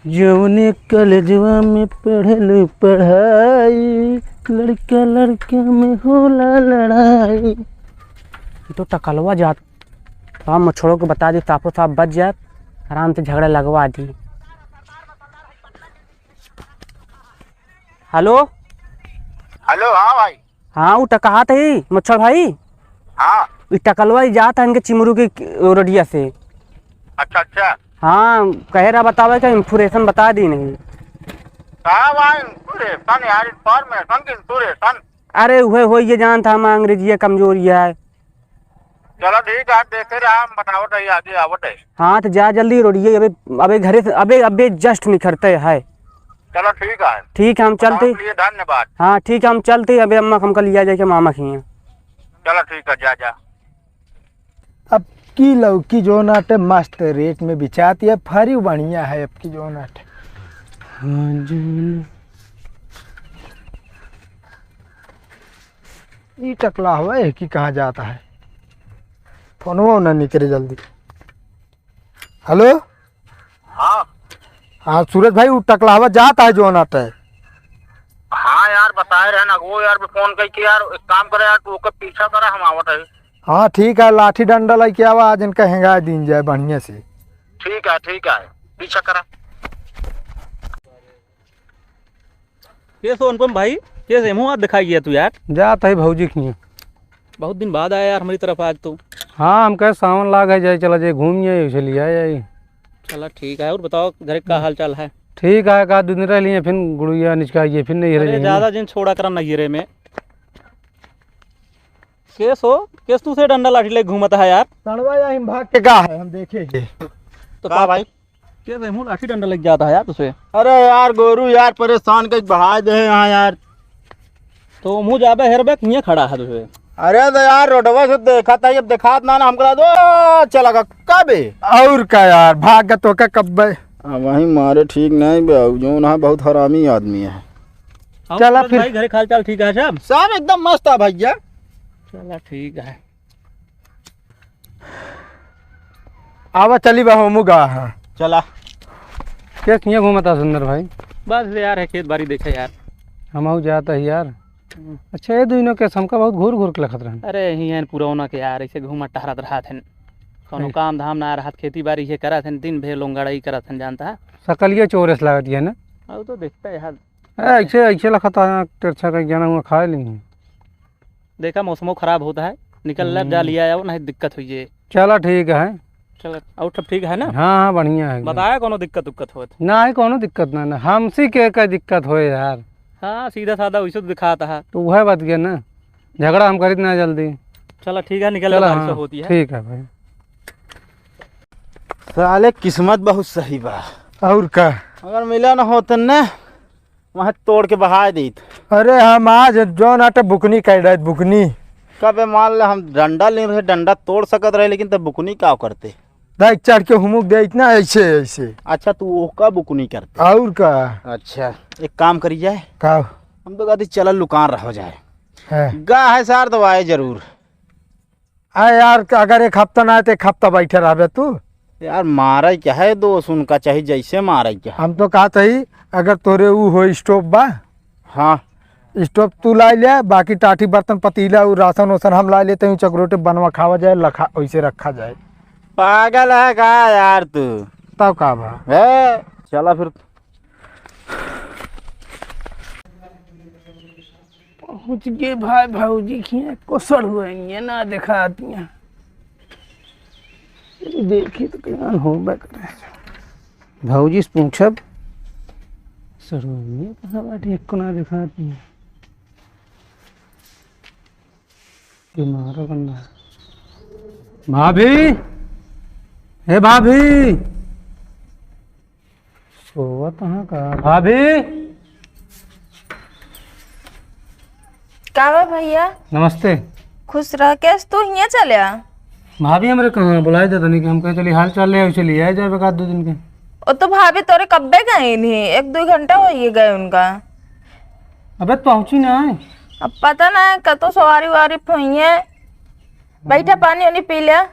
जौने कॉलेजवा में पढ़ल पढ़ाई, लड़का लड़का में होला लड़ाई। तो टकलवा जात तो मछोड़ों को बता दी, साफो साफ बच जात, आराम से झगड़ा लगवा दी। Hello hello. हाँ भाई। हाँ वो टकहा ही मच्छर भाई। हाँ टकलवा जाता है इनके चिमरू की रोडिया से। अच्छा अच्छा। हाँ कह रहा बतावे का इंफॉर्मेशन बता दी नहीं। हाँ भाई इंफॉर्मेशन यार, इंफॉर्मेशन की इंफॉर्मेशन। अरे वह हो ये जान था, हम अंग्रेजी कमजोरी है। चलो ठीक है, देखे रहे हम, बतावट है आगे आवट है। हाँ तो जा जल्दी रोडिए, अबे अबे घरे से अबे अबे जस्ट निखरते है। चलो ठीक है। ठीक है हम चलते। धन्यवाद। हाँ ठीक है हम चलते, अबे अम्मा हमको लिया जाए मामा की हैं। चलो ठीक है, जा जा। अब की लौकी जो नाट मस्त रेट में बिचाती है, फरी बढ़िया है अब की जो नाट। ये टकला हुआ है कि कहाँ जाता है, फोनवा ना निकले जल्दी। हेलो। हाँ हाँ सूरज भाई, वो टकला हुआ जाता है जो नाट है। हाँ यार बताए रहे ना वो यार, फोन करके यार एक काम करे यार, तू ओके पीछा करे, हम आवट है। हाँ ठीक है, लाठी डंडा लेके आवा, आज इनका हेंगा दिन जाए बढ़िया से। ठीक है पीछा करा। कैसे अनुपम भाई, कैसे मुँह हाथ दिखाई गया तू यार? जाता है भौजी की। बहुत दिन बाद आया यार हमारी तरफ आज तो। हाँ हम कहे सावन लाग है, जाए चला जाए घूम जाए, चलिए आए। चला ठीक है, और बताओ घर का हाल चाल है? ठीक है, का दिन रह लिए, फिर गुड़िया निचकाइए, फिर नहीं रह ज्यादा दिन छोड़ा कर नहिरे में। केस हो, केस तू से डंडा लाठी लेके घूमता है यार? सड़वा या हम भाग के का है, हम देखेंगे। तो का भाई कैसे मुँह लाठी डंडा लेके जाता है यार तुझे? अरे यार गोरू यार, परेशान कर बढ़ा दे यहाँ यार। तो मुँह जाबे हेरबे किया खड़ा है तुझे? अरे तो यार रोडवा से देखा था, जब देखा ना हम करा दो चला कबे। और का यार भाग तो का कब वही मारे ठीक नहीं बे, जो ना बहुत हरामी आदमी है। चला फिर। भाई घर हाल चाल ठीक है सब? सब एकदम मस्त है भैया। चला ठीक है। आवा चली बहुमुगा। हाँ चला। क्या किया घूमता सुंदर भाई? बस यार है खेत बाड़ी देखे यार। हम जाता है यार। अच्छा ये दोनों के हमका बहुत घूर घूर के लखत रहे। अरे यही है पुरौना के यार, ऐसे घूमा टहरत रहा थे, कोनो काम धाम ना रहा, खेती बाड़ी ये करा थे, दिन भर लोंगड़ाई करा थे, जानता है? सकलिए चोरस लागत है ना। अब तो देखता है यार, ऐसे ऐसे लखत तिरछा का जाना हुआ खा लेंगे। देखा मौसमों खराब होता है, निकल लग जा लिया आओ, नहीं दिक्कत हुई है। चला ठीक है। चलो और सब ठीक है ना? हाँ बढ़िया है। बताया कोनो दिक्कत उक्कत हो? ना है कोनो दिक्कत ना, हमसी के दिक्कत हो यार। हाँ सीधा साधा वैसे तो दिखाता है। तो वह बात गया ना, झगड़ा हम करी ना जल्दी। चलो ठीक है, निकल चला। बारिश हाँ, होती है। ठीक है भाई। साले किस्मत बहुत सही बा। और का अगर मिला ना होता ना, वहाँ तोड़ के बहा दी। अरे हम आज जो नाट बुकनी कह रहे, बुकनी कब मान ले हम डंडा ले रहे, डंडा तोड़ सकत रहे, लेकिन तब बुकनी क्या करते? देख चढ़ के हुमुक दे इतना ऐसे ऐसे। अच्छा तू वो का बुकनी करते? और का अच्छा एक काम करी जाए, का हम तो कहते चल लुकान रह जाए। है गा है सार तो आए जरूर। आ यार अगर एक हफ्ता ना आए तो एक हफ्ता बैठे रहे तू। यार मारा क्या है दोस्त, उनका चाहिए जैसे मारा क्या। हम तो कहा ही अगर तोरे वो हो स्टोव बा, हाँ स्टोव तू ला ले, बाकी टाटी बर्तन पतीला और राशन वासन हम ला लेते हैं, चक्रोटे बनवा खावा जाए, लखा वैसे रखा जाए। पागल है का यार तू? तब का बा है चला फिर। पहुँच गए भाई, भाऊजी की कुशल हुए ना देखा आती हैं, देखी तो क्या हो करे। भाऊजी से पूछब सरवानी कहाँ बाटी, एक को ना देखा आती हैं। मारो बंदा। भाभी, हे भाभी, सोवा कहाँ का भाभी? का बा भैया? नमस्ते खुश रह, कैस तू हियाँ चलिया? भाभी हमरे कहाँ बुलाए थे नहीं कि हम कहे चलिए हाल चाल ले चलिए आए जाए बेकार 2 दिन के। ओ तो भाभी तोरे कब्बे गए नहीं, 1-2 घंटा हो ही गए उनका। अबे पहुंची ना है। अब पता ना है कतो सवारी वारी हुई है। बैठा पानी वानी पी लिया।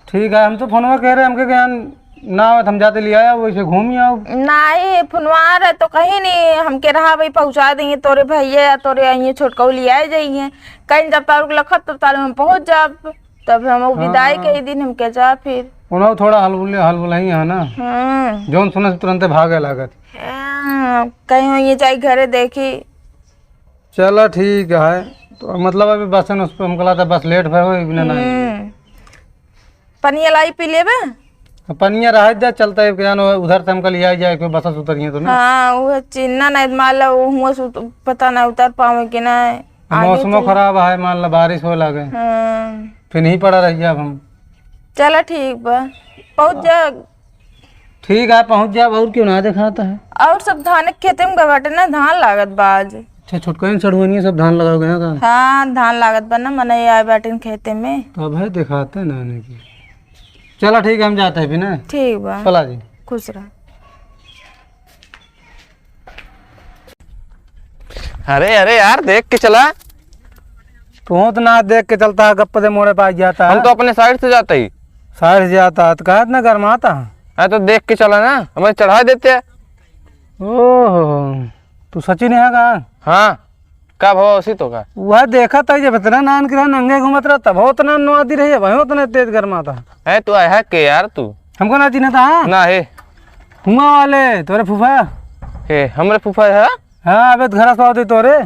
ठीक है, हम तो फोनवा कह रहे हमके ज्ञान ना आवत हम जाते ले आया वैसे घूम ही आओ। नहीं फोनवा रहे तो कहीं नहीं हमके रहा भाई पहुंचा देंगे तोरे भैया या तोरे यहाँ छोटकऊ ले आए जाइए कहीं जब तारुक लखत तब तारे हम पहुंच जाब तब हम विदाई के ही दिन हमके जा फिर उन्होंने थोड़ा हलबुल ही है ना जौन सुने से तुरंत भागे लागत। कहीं ये जाए घरे देखी। चलो ठीक है तो मतलब अभी बस उस पर हमको लगा बस लेट भय हो बिना पनिया लाई पी लेबे पनिया रह जा चलता है क्या उधर से हमको लिया जाए कोई बस उतरिए तो ना। हाँ वो चिन्ना नहीं मान लो हुआ पता ना उतर पावे कि नहीं मौसम खराब है मान लो बारिश हो लगे फिर नहीं पड़ा रही अब हम। चलो ठीक बा पहुंच जा। ठीक है पहुंच जा और क्यों ना दिखाता है। और सब धान के खेते में बाटे ना धान लागत बा आज। अच्छा छुटकाई चढ़वानी सब धान लगाओगे ना। हाँ धान लागत बा ना मने आए बाटे खेते में तो अब है दिखाते ना की। चलो ठीक है हम जाते हैं भी ना। ठीक बा चला जी खुश रह। अरे अरे यार देख के चला। तो ना देख के चलता है गप्पे मोड़े पास जाता है। हम तो अपने साइड से जाते ही साइड से जाता है तो कहा इतना गर्माता है। है तो देख के चला ना हमें चढ़ा देते हैं। ओह तू सची नहीं है कहा। हाँ का भाव उसी तो का वह देखा था जब इतना नान के नंगे घूमत रहा तब उतना नवादी रही भाई उतना तेज गर्माता है। तू आया के यार तू हमको ना चिन्ह था ना है हुआ वाले तोरे फूफा हे हमरे फूफा है। हाँ अबे घर से होते तोरे।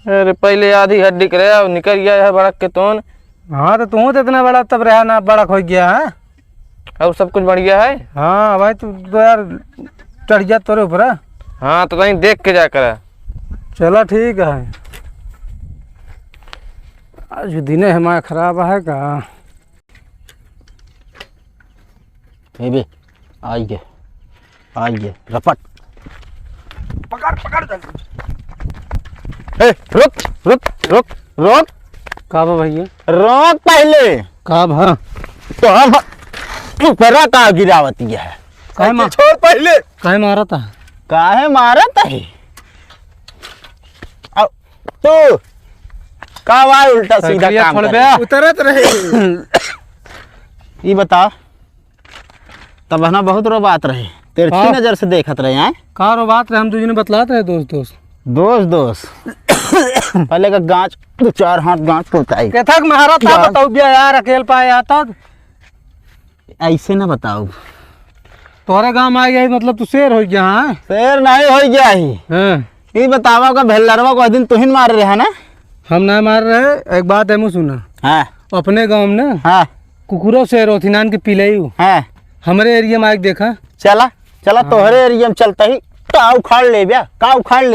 अरे पहले आधी हड्डी करे अब निकल गया है बड़ा के तोन। हाँ तो तू तो इतना बड़ा तब रहा ना बड़ा खो गया है। और सब कुछ बढ़ गया है। हाँ भाई तू तो यार चढ़ जा तोरे ऊपर। हाँ तो कहीं देख के जा कर। चलो ठीक है आज दिन हमारा खराब है का। बेबी आइए आइए रपट ए, रुक रुक रुक रुक का भैया रुक पहले का भा तो हम ऊपरा का गिरावती है। छोड़ पहले काहे मारा था काहे मारा है तो का वाई उल्टा सीधा काम छोड़ करे। बे उतरत रहे। ये बता तब है ना बहुत रो बात रहे तेरे हाँ। नजर से देखत रहे हैं। का रो बात रहे हम तुझे बतलाते रहे दोस्त दोस्त दोस्त पहले का गांच 2-4 हाथ गांच पुताई कथक मारा था बताओ बिया यार अकेले पाए आता ऐसे ना बताओ। तोरे गांव आ गया मतलब तू शेर हो गया। हाँ शेर नहीं हो गया ही ये बतावा का भेलरवा को दिन तुहिन मार रहे है ना। हम ना मार रहे एक बात है मुँह सुना। हाँ अपने गांव में ना हाँ कुकुरो शेर होती नान के पीले हाँ हमारे एरिया में आके देखा। चला चला तोहरे एरिया में चलता ही का उखाड़ ले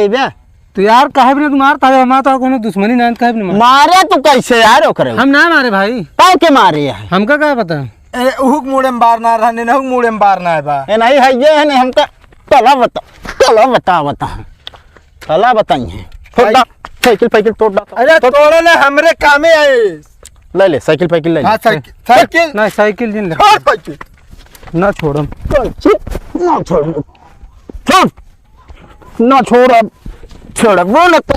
ब्या तो यार काहे भी ना मारता है हमारा तो कोनो दुश्मनी नान काहे भी नहीं मारे तू कैसे यार ओकरे हम ना मारे भाई काहे के मारे है हमका क्या पता। हुक मुड़े में बार ना रहने ना हुक मुड़े में बार ना है बा ए नहीं है ये नहीं हमका तला बताई है थोड़ा साइकिल तोड़ दा। अरे तोड़े ले हमरे कामे आए। ले साइकिल ले हाँ साइकिल ना साइकिल जिन ले छोड़ साइकिल ना छोड़म ना छोड़ ना छोड़ अब छोड़ वो लगता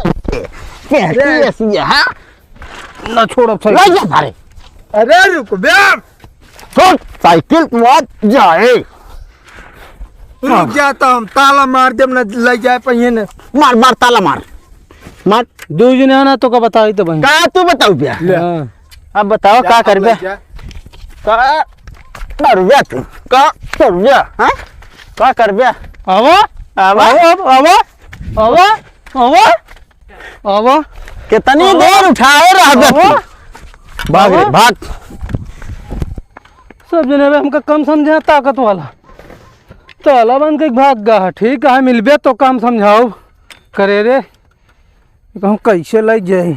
है ऐसी है ना छोड़म ले जा मारे अरे रुक बे छोड़ साइकिल मत जाए रुक जाता हम ताला मार जब न ले जाए पहिए न मार ताला मार दो जने आना तो का बताई तो भाई का तू बताओ बिया हाँ। अब बताओ का कर बे का कर बे तू का कर बे हां का कर बे आवा कितनी देर उठाए रह बे भाग रे भाग सब जने बे हमका कम समझा ताकत वाला ताला बन के भाग गा ठीक है मिलबे तो काम समझाओ करे रे हम कैसे लग जाए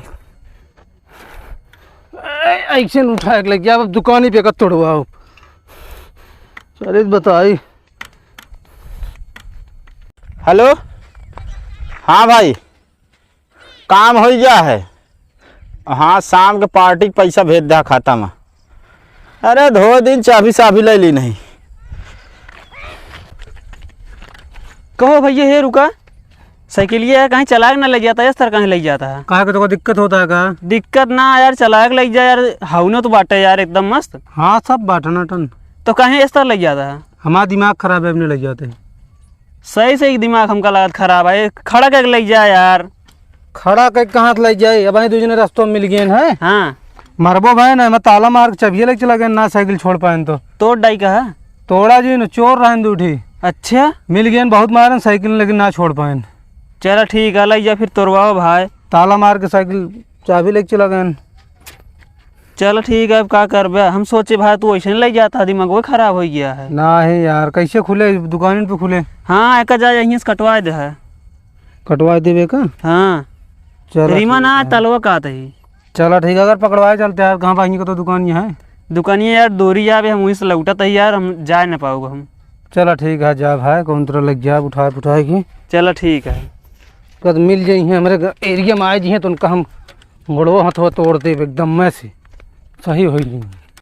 ऐसे उठा के लग गया अब दुकान ही पे का तोड़वाओ चलिए बताई। हेलो हाँ भाई काम हो गया है। हाँ शाम के पार्टी के पैसा भेज दे खाता में। अरे 2 दिन चाबी ले ली नहीं। कहो भैया हे रुका साइकिलिया कहीं चला के ना ले जाता है सर कहीं ले जाता है कहा तो दिक्कत होता है का दिक्कत ना यार चला के ले जा यार हाउना तो बाटे यार एकदम मस्त। हाँ सब बाटना टन तो कहीं इस तरह ले जाता है हमारा दिमाग खराब है, अपने लग जाते हैं। सही सही दिमाग हमका लागत खराब है, खड़ा करके ले जा यार। खड़ा कर कहाँ से ले जाए, अब दूजे ने रास्तों में मिल गए हैं। हाँ मरबो भाई ना, मैं ताला मार के चबिया लेके चला गया ना, साइकिल छोड़ पाए तो तोड़ डाई कहा। तोड़ा जी न चोर रहन दूठी, अच्छा मिल गए बहुत मारन साइकिल, लेकिन ना छोड़ पाए। चलो ठीक है, ले जा फिर तोड़वाओ भाई। ताला मार के साइकिल चाबी लेके चला गए। चलो ठीक है, अब क्या करबे। हम सोचे भाई तू ऐसे नहीं ले जाता, दिमाग वो खराब हो गया है। ना है यार, कैसे खुले दुकान पे खुले। हाँ एक जा यहीं से कटवा दे है। कटवा देवे का। हाँ चलो रीमा ना तलवा का ही। चलो ठीक है, अगर पकड़वाए चलते यार। कहाँ पाएंगे, तो दुकान यहाँ है। दुकानिया यार दूरी जावे, हम वहीं से लौटत है यार, हम जा ना पाओगे हम। चलो ठीक है, जा भाई कौन तरह लग जा, उठाए उठाए के चलो ठीक है। कद मिल जाइए हमारे एरिया में आए जी हैं, तो उनका हम गोड़ो हाथों तोड़ दे एकदम में से सही हो।